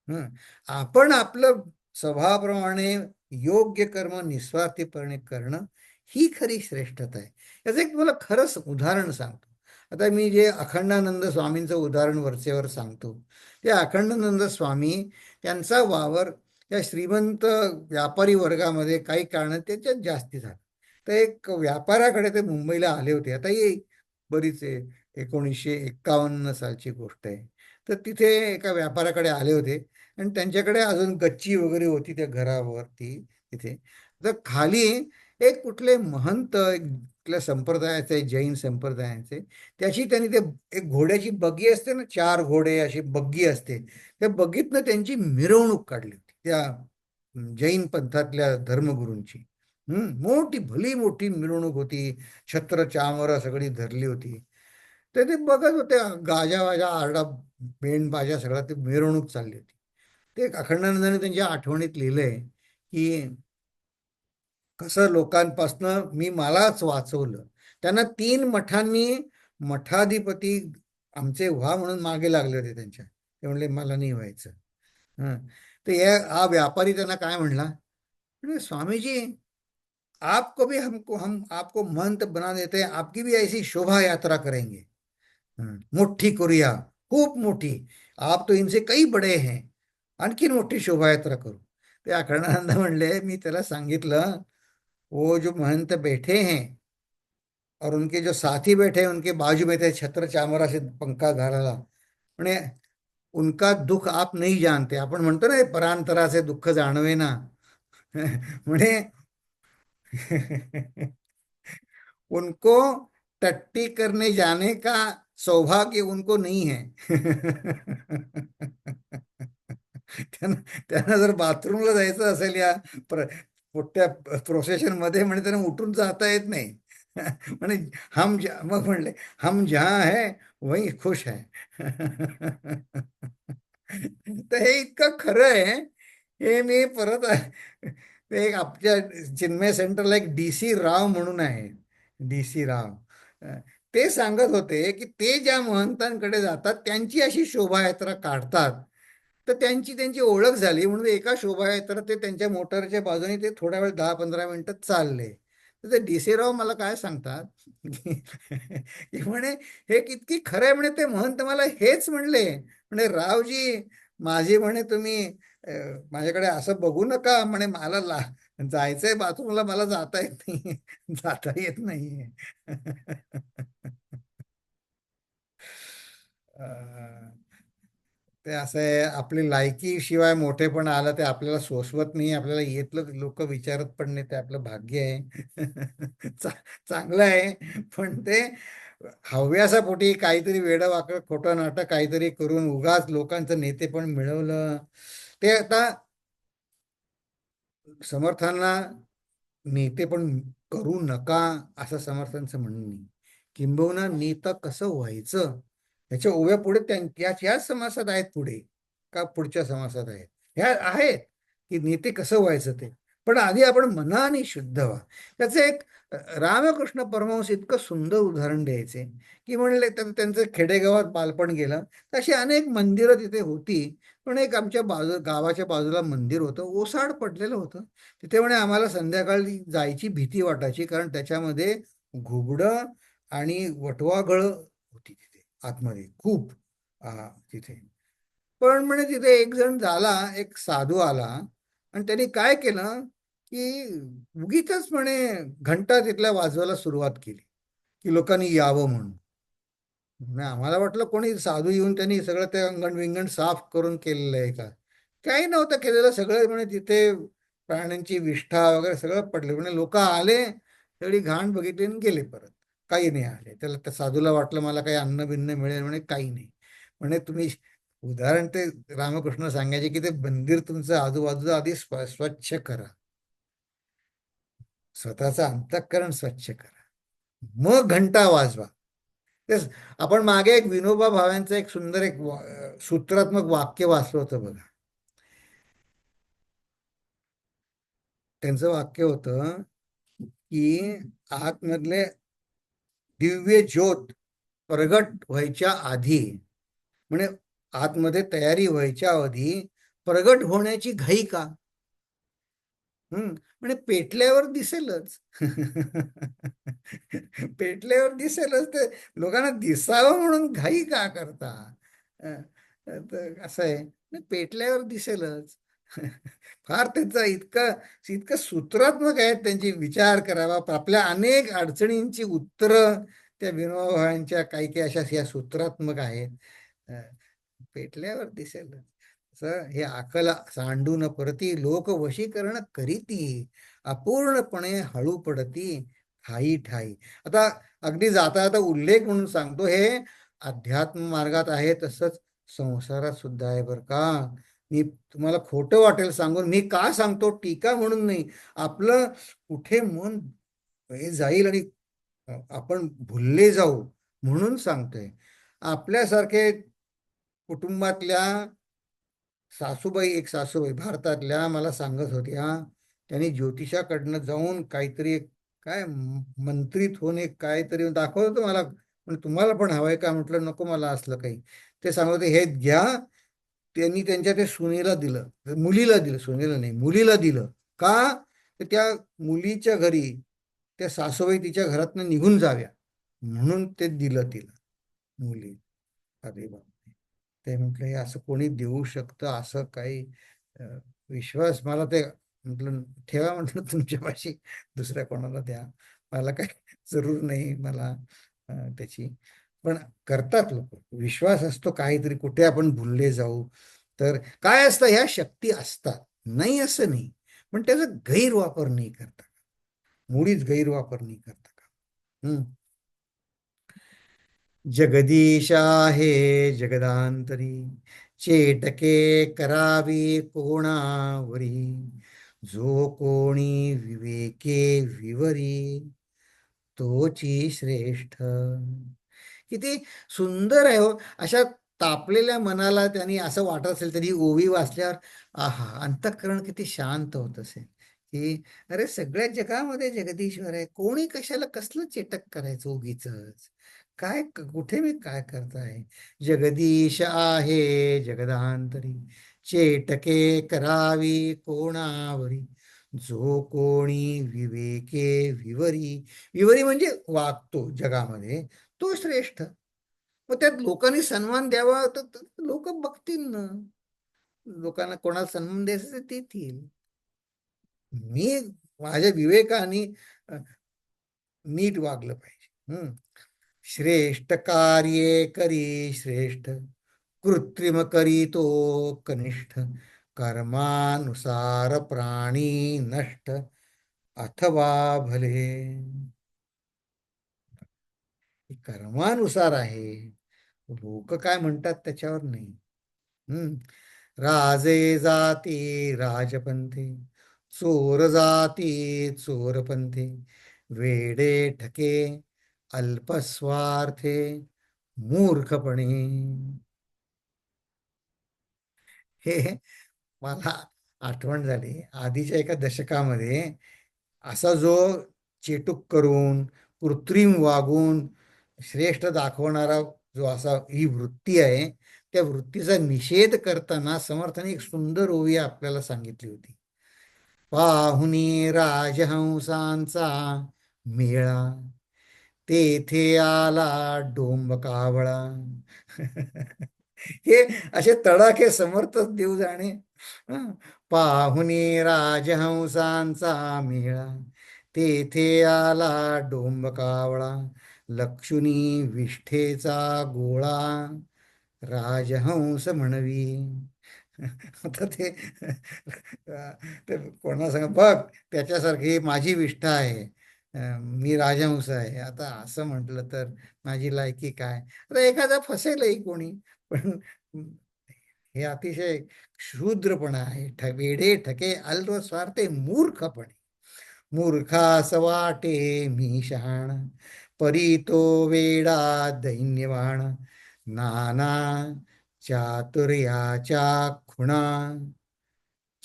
हं. आपण आपलं स्वभावाप्रमाणे योग्य कर्म निस्वार्थीपणे करणं ही खरी श्रेष्ठता आहे. याचं एक तुम्हाला खरंच उदाहरण सांगतो. आता मी जे अखंडानंद स्वामींचं उदाहरण वरचेवर सांगतो, ते अखंडानंद स्वामी त्यांचा वावर त्या श्रीमंत व्यापारी वर्गामध्ये काही कारणं त्याच्यात जास्ती झालं. तर एक व्यापाराकडे ते मुंबईला आले होते. आता ही बरीच 1951 सालची गोष्ट आहे. तर तिथे एका व्यापाराकडे आले होते आणि त्यांच्याकडे अजून गच्ची वगैरे होती त्या घरावरती तिथे. तर खाली एक कुठले महंत, एक कुठल्या संप्रदायाचे, जैन संप्रदायाचे, त्याची त्यांनी ते एक घोड्याची बग्गी असते ना, 4 घोडे अशी बग्गी असते, त्या बग्गीतनं त्यांची मिरवणूक काढली होती त्या जैन पंथातल्या धर्मगुरूंची. मोठी भली मोठी मिरवणूक होती, छत्र चामर सगळी धरली होती. तर ते बघत होते, गाजा वाजा आरडा बेंड बाजा सगळा, ते मिरवणूक चालली होती. ते अखंडानंदाने त्यांच्या आठवणीत लिहिलंय की कसं लोकांपासनं मी मलाच वाचवलं. त्यांना 3 मठांनी मठाधिपती आमचे व्हा म्हणून मागे लागले होते त्यांच्या. ते म्हणले मला नाही व्हायचं. हं. तर हा व्यापारी त्यांना काय म्हणला, म्हणजे स्वामी जी, आपको भी हम आपको महंत बना देते हैं, आपकी भी ऐसी शोभा यात्रा करेंगे. मोठी करूया, खूप मोठी. आप तो इनसे कई बडे हैं, आणखीन मोठी शोभायात्रा करू. ते अखंडानंद म्हणले, मी त्याला सांगितलं, वो जो महंत बैठे हैं और उनके जो साथी बैठे हैं उनके बाजू में थे छत्र चामरा से पंखा घालायला, म्हणे उनका दुख आप नहीं जानते. आपण म्हणतो ना परांतरा से दुःख जाणवे ना. म्हणे उनको टट्टी करने जाने का सौभाग्य उनको नहीं है. त्यांना त्यांना जर बाथरूमला जायचं असेल या मोठ्या प्रोसेशन मध्ये, म्हणे त्यांना उठून जाता येत नाही. म्हणे मग म्हणले, हम जहा है वही खुश है. तर हे इतकं खरं आहे. हे मी परत ते एक आपल्या चिन्मय सेंटरला एक DC राव म्हणून आहे, DC राव. अ, ते सांगत होते की ते ज्या महंतांकडे जातात त्यांची अशी शोभायात्रा काढतात. तर त्यांची त्यांची ओळख झाली म्हणून एका शोभायात्रा ते त्यांच्या मोटारच्या बाजूने ते थोड्या वेळ 10-15 मिनिटं चालले. तर ते DC राव मला काय सांगतात की म्हणे हे किती खरं आहे. म्हणे ते महंत मला हेच म्हणले, म्हणे रावजी माझी, म्हणे तुम्ही माझ्याकडे असं बघू नका, म्हणे मला जायचंय बाथरूमला, मला जाता येत नाही. जाता येत नाहीये. ते असं आहे, आपली लायकी शिवाय मोठेपण आलं ते आपल्याला सोसवत नाही, आपल्याला येतलं लोक विचारत पण नाही, ते आपलं भाग्य आहे. चांगलं आहे. पण ते हव्यासापोटी काहीतरी वेडं वाकड खोटं नाटक काहीतरी करून उगाच लोकांचं नेतेपण मिळवलं. ते आता समर्थांना नेते पण करू नका असं समर्थांचं म्हणणं नाही. किंबहुना नेता कसं व्हायचं याच्या ओव्या पुढे ह्याच समासात आहेत, पुढे का पुढच्या समासात आहेत, ह्या आहेत की नेते कसं व्हायचं ते. पण आधी आपण मनाने शुद्ध व्हा. त्याचं एक रामकृष्ण परमहंस इतकं सुंदर उदाहरण द्यायचे की म्हणले, त्यांचं खेडेगावात बालपण गेलं, तशी अनेक मंदिरं तिथे होती. पण एक आमच्या गावाच्या बाजूला मंदिर होतं, ओसाड पडलेलं होतं. तिथे म्हणे आम्हाला संध्याकाळी जायची भीती वाटायची, कारण त्याच्यामध्ये घुबडं आणि वटवाघळ होती तिथे आतमध्ये खूप. तिथे पण म्हणे तिथे एक जण झाला, एक साधू आला आणि त्यांनी काय केलं की उगीच म्हणे घंटा तिथल्या वाजवायला सुरुवात केली की लोकांनी यावं म्हणून. आम्हाला वाटलं कोणी साधू येऊन त्यांनी सगळं ते अंगण विंगण साफ करून केलेलं आहे का. काही नव्हतं केलेलं, सगळं म्हणे तिथे प्राण्यांची विष्ठा वगैरे सगळं पडले. म्हणे लोक आले, सगळी घाण बघितली आणि गेले परत. काही नाही आले. त्याला त्या साधूला वाटलं मला काही अन्न बिन्न मिळेल, म्हणे काही नाही. म्हणे तुम्ही उदाहरण ते रामकृष्ण सांगायचे की ते मंदिर तुमचं आजूबाजूला आधी स्वच्छ करा, स्वतःचं अंतःकरण स्वच्छ करा, मग घंटा वाजवा. तेच आपण मागे एक विनोबा भाव्यांचं एक सुंदर एक सूत्रात्मक वाक्य वाचलं होतं बघा. त्यांचं वाक्य होतं की आतमधले दिव्य ज्योत प्रगट व्हायच्या आधी, म्हणजे आतमध्ये तयारी व्हायच्या आधी प्रगट होण्याची घाई का? म्हणजे पेटल्यावर दिसेलच. पेटल्यावर दिसेलच, ते लोकांना दिसावं म्हणून घाई का करता? अं, तर असं आहे, पेटल्यावर दिसेलच. फार त्यांचा इतका इतकं सूत्रात्मक आहे, त्यांचे विचार करावा. आपल्या अनेक अडचणींची उत्तरं त्या विनोबांच्या काही काही अशा या सूत्रात्मक आहेत. अं, पेटल्यावर दिसेल. हे आकल सांडून परती लोक वशीकरण करीती, अपूर्णपणे हळू पडती ठाई ठाई. आता अगदी जाता जाता उल्लेख म्हणून सांगतो, हे अध्यात्म मार्गात आहे तसंच संसारात सुद्धा आहे बरं का. मी तुम्हाला खोटं वाटेल सांगून, मी का सांगतो, टीका म्हणून नाही, आपलं कुठे मन हे जाईल आणि आपण भुलले जाऊ म्हणून सांगतोय. आपल्यासारखे कुटुंबातल्या सासूबाई, एक सासूबाई भारतातल्या मला सांगत होत्या, त्यांनी ज्योतिषाकडनं जाऊन काहीतरी काय मंत्रित होऊन एक काहीतरी दाखवत होतं मला. पण तुम्हाला पण हवंय का? म्हटलं नको मला असलं काही. ते सांगत होते हे घ्या. त्यांनी त्यांच्या ते सुनेला दिलं, मुलीला दिलं, सुनेला नाही मुलीला दिलं. का? तर त्या मुलीच्या घरी त्या सासूबाई तिच्या घरातनं निघून जाव्या म्हणून ते दिलं तिला, मुली. अरे बाप, ते म्हटलं हे असं कोणी देऊ शकतं असं काही? अं, विश्वास मला ते, म्हटलं ठेवा म्हटलं तुमच्यापाशी, दुसऱ्या कोणाला द्या, मला काही जरूर नाही मला त्याची. पण करतात लोक, विश्वास असतो काहीतरी, कुठे आपण भुलले जाऊ तर. काय असतं, ह्या शक्ती असतात, नाही असं नाही, पण त्याचा गैरवापर नाही करता, मुळीच गैरवापर नाही करता का. जगदीश आहे जगदांतरी, चेटके करावी कोणावरी, जो कोणी विवेके विवरी, तोची श्रेष्ठ. किती सुंदर आहे हो. अशा तापलेल्या मनाला त्यांनी असं वाटत असेल, त्यांनी ओवी वाचल्यावर आहा, अंतःकरण किती शांत होत असेल की अरे सगळ्या जगामध्ये जगदीश्वर आहे, कोणी कशाला कसलं चेटक करायचं उगीच, काय कुठे मी काय करताय. जगदीश आहे जगदांतरी, चेटके करावी कोणावरी, जो कोणी विवेके विवरी. विवरी म्हणजे वागतो जगामध्ये, तो श्रेष्ठ. मग त्यात लोकांनी सन्मान द्यावा तर लोक बघतील ना, लोकांना कोणाला सन्मान द्यायचं ते देतील. मी माझ्या विवेकाने अ, नीट वागलं पाहिजे. श्रेष्ठ कार्ये करी श्रेष्ठ, कृत्रिम करी तो कनिष्ठ, कर्मानुसार प्राणी नष्ट, अथवा भले. कर्मानुसार आहे, लोक काय म्हणतात त्याच्यावर नाही. हम्म राजे जाती राजपंथी, चोर जाती चोरपंथी, वेडे ठके अल्पस्वार्थे, मूर्खपणे. हे मला आठवण झाली, आधीच्या एका दशकामध्ये असा जो चेटूक करून कृत्रिम वागून श्रेष्ठ दाखवणारा जो असा ही वृत्ती आहे, त्या वृत्तीचा निषेध करताना समर्थाने एक सुंदर ओवी आपल्याला सांगितली होती. पाहुनी राजहंसांचा मेळा, तेथे आला डोंब कावळा. हे असे तडाखे समर्थच देऊ जाणे. हं. पाहुनी राजहंसांचा मेळा, तेथे आला डोंब कावळा, लक्षुनी विष्ठेचा गोळा, राजहंस म्हणवी. आता ते कोणा सांग बघ, त्याच्यासारखी माझी विष्ठा आहे, मी राजहंस आहे, आता असं म्हटलं तर माझी लायकी काय? आता एखादा फसेलही कोणी, पण हे अतिशय क्षुद्रपणा आहे. वेडे ठके अल्प स्वार्थे मूर्खपणे, मूर्खास वाटे मी शहाण, परी तो वेडा दैन्यवाण, नाना चातुर्याच्या खुणा,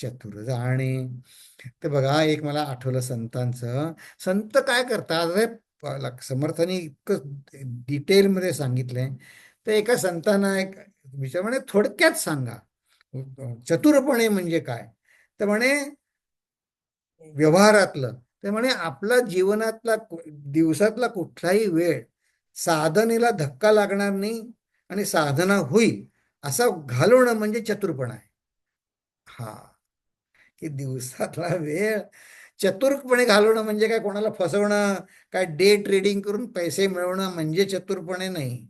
चतुर जाणे. तर बघा, एक मला आठवलं संतांचं. संत काय करतात, अरे समर्थांनी इतकं डिटेलमध्ये सांगितलंय. तर एका संतांना एक विचार म्हणे, थोडक्यात सांगा चतुरपणे म्हणजे काय. तर म्हणे व्यवहारातलं. ते म्हणे आपला जीवनातला दिवसातला कुठलाही वेळ साधनेला धक्का लागणार नाही आणि साधना होईल असा घालवणं म्हणजे चतुरपणा आहे. हा, की दिवसातला वेळ चतुरपणे घालवणं म्हणजे काय, कोणाला फसवणं, काय डे ट्रेडिंग करून पैसे मिळवणं म्हणजे चतुरपणे नाही.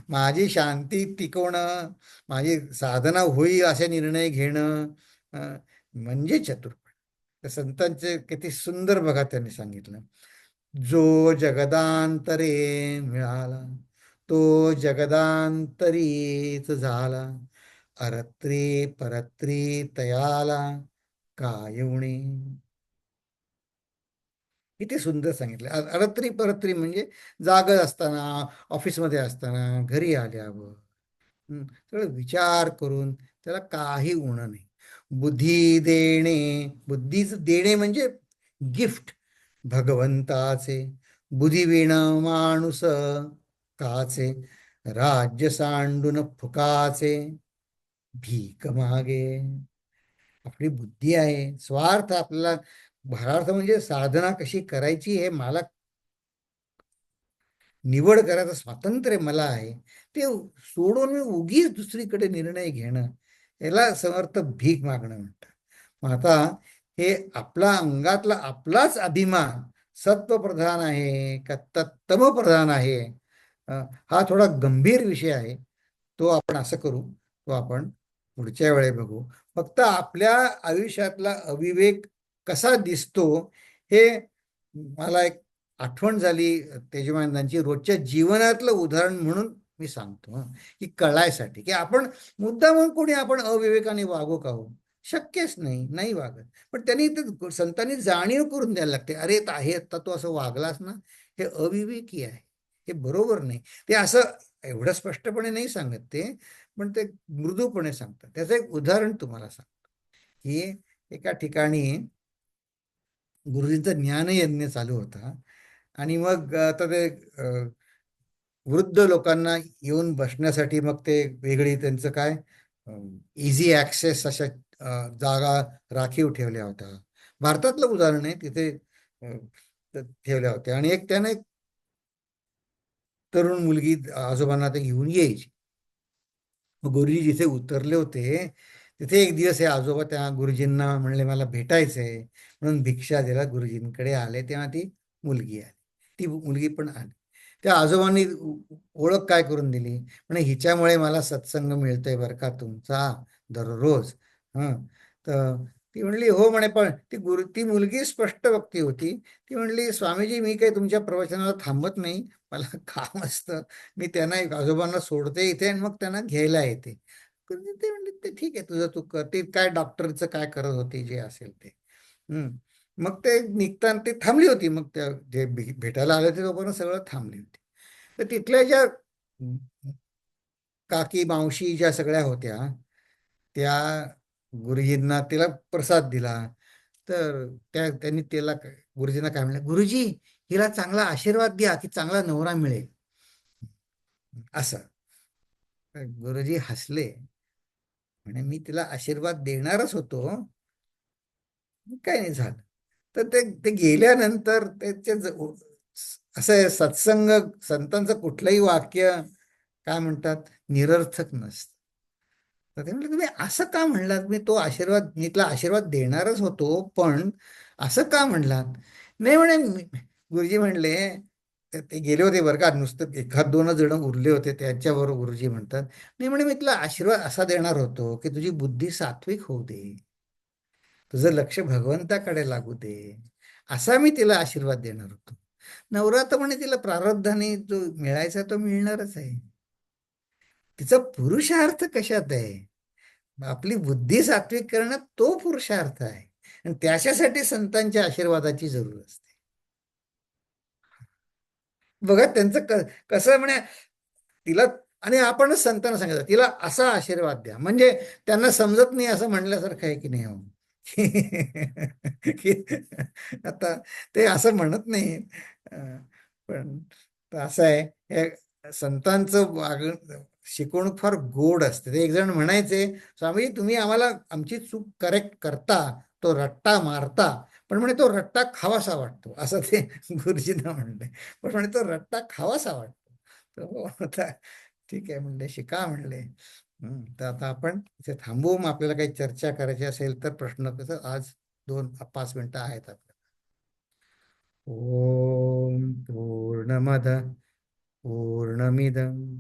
माझी शांती टिकवणं, माझी साधना होईल असे निर्णय घेणं, म्हणजे चतुरपणे. तर संतांचे किती सुंदर बघा त्यांनी सांगितलं. जो जगदांतरे मिळाला, तो जगदांतरीच झाला. अरत्री परत्री तयाला काय उणे. किती सुंदर सांगितलं. अरत्री परत्री म्हणजे जागत असताना, ऑफिसमध्ये असताना, घरी आल्यावर सगळं विचार करून त्याला काही उणं नाही. बुद्धी देणे, बुद्धीच देणे म्हणजे गिफ्ट भगवंताचे. बुद्धिवीण माणूस काचे, राज्य सांडून फुकाचे भीक मागे. आपली बुद्धी आहे, स्वार्थ आपल्याला, भारार्थ म्हणजे साधना कशी करायची हे मला निवड करायचं स्वातंत्र्य मला आहे. ते सोडून मी उगीच दुसरीकडे निर्णय घेणं, याला समर्थ भीक मागणं म्हणतात. मग आता हे आपला अंगातला आपलाच अभिमान सत्वप्रधान आहे का तमप्रधान आहे, हा थोडा गंभीर विषय आहे. तो आपण असं करू, तो आपण पुढच्या वेळी बघू. फक्त आपल्या आयुष्यातला अविवेक कसा दिसतो हे मला एक आठवण झाली तेजमानंदांची, रोजच्या जीवनातलं उदाहरण म्हणून मी सांगतो, की कळायसाठी, की आपण मुद्दामून कोणी आपण अविवेकाने वागू का हो? शक्यच नाही, नाही वागत. पण त्यांनी ते संतांनी जाणीव करून द्यायला लागते, अरे आहे आता तो असं वागलास ना, हे अविवेकी आहे, हे बरोबर नाही. ते असं एवढं स्पष्टपणे नाही सांगत ते, पण ते मृदूपणे सांगतात. त्याचं एक उदाहरण तुम्हाला सांगतो, की एका ठिकाणी गुरुजींचा ज्ञानयज्ञ चालू होता. आणि मग आता ते वृद्ध लोकांना येऊन बसण्यासाठी मग ते वेगळी त्यांचं काय इझी ॲक्सेस अशा जागा राखीव ठेवल्या होत्या. भारतातलं उदाहरण आहे, तिथे ठेवल्या होत्या. आणि एक त्याने एक तरुण मुलगी आजोबांना ते घेऊन यायची. मग गुरुजी जिथे उतरले होते तिथे एक दिवस हे आजोबा त्या गुरुजींना म्हणले मला भेटायचंय, म्हणून भिक्षा द्यायला गुरुजींकडे आले. तेव्हा ती मुलगी आली. ती मुलगी पण आली. त्या आजोबांनी ओळख काय करून दिली, म्हणे हिच्यामुळे मला सत्संग मिळतोय बरं का तुमचा दररोज. हं. तर ती म्हणली हो म्हणे, पण ती मुलगी स्पष्ट वक्ती होती. ती म्हणली स्वामीजी मी काही तुमच्या प्रवचनाला थांबत नाही, मला काम असतं, मी त्यांना आजोबांना सोडते इथे आणि मग त्यांना घ्यायला येते. ते म्हणले ते ठीक आहे तुझं तू कर, ते काय डॉक्टरचं काय करत होती जे असेल ते. हम्म. मग ते निघताना ते थांबली होती, मग त्या जे भेटायला आले ते लोकांना सगळं थांबली होती. तर तिथल्या ज्या काकी मावशी ज्या सगळ्या होत्या, त्या गुरुजींना तिला प्रसाद दिला. तर त्यांनी गुरुजींना काय म्हणलं, गुरुजी हिला चांगला आशीर्वाद द्या की चांगला नवरा मिळेल असं. तर गुरुजी हसले, म्हणे मी तिला आशीर्वाद देणारच होतो, काय नाही झालं. तर ते ते गेल्यानंतर त्याचे असं आहे, सत्संग संतांचं कुठलंही वाक्य काय म्हणतात निरर्थक नसतं. तर ते म्हणले तुम्ही असं का म्हणलात, मी तो आशीर्वाद मी तिला आशीर्वाद देणारच होतो, पण असं का म्हणलात. नाही म्हणे गुरुजी म्हणले, ते गेले होते बरं का, नुसतं एखाद दोनच जण उरले होते त्यांच्याबरोबर. गुरुजी म्हणतात नाही म्हणे मी तुला आशीर्वाद असा देणार होतो की तुझी बुद्धी सात्विक होऊ दे, तुझं लक्ष भगवंताकडे लागू दे, असा मी तिला आशीर्वाद देणार होतो. नवरा तर म्हणे तिला प्रारब्धाने जो मिळायचा तो मिळणारच आहे. तिचा पुरुषार्थ कशात आहे, आपली बुद्धी सात्विक करणं तो पुरुषार्थ आहे. आणि त्याच्यासाठी संतांच्या आशीर्वादाची जरूर असते. बघा त्यांचं कसं म्हणे, तिला आणि आपणच संतांना सांगायचं तिला असा आशीर्वाद द्या, म्हणजे त्यांना समजत नाही असं म्हणल्यासारखं आहे की नाही हो. की आता ते असं म्हणत नाही, अं, पण असं आहे, हे संतांचं शिकवणूक फार गोड असते. ते एक जण म्हणायचे, स्वामी तुम्ही आम्हाला आमची चूक करेक्ट करता, तो रट्टा मारता, पण म्हणे तो रट्टा खावासा वाटतो, असं ते गुरुजींना म्हणले. पण म्हणे तो रट्टा खावासा वाटतो. तर हो, आता ठीक आहे म्हणले, शिका म्हणले. तर आता आपण इथे थांबवू. मग आपल्याला काही चर्चा करायची असेल तर प्रश्न, कसं आज 2-5 मिनिटं आहेत आपल्याला. ओम पूर्णमद पूर्णमिदं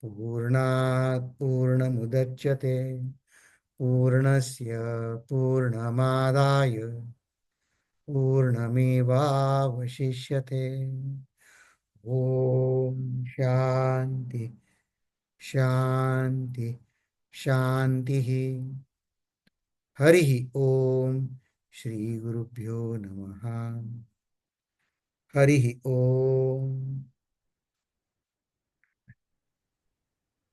पूर्णात् पूर्णमुदच्यते पूर्णस्य पूर्णमादाय पूर्णमेवावशिष्यते. ओम शांती शांती शांतिः. हरिः ओम. श्री गुरुभ्यो नमः. हरिः ओम.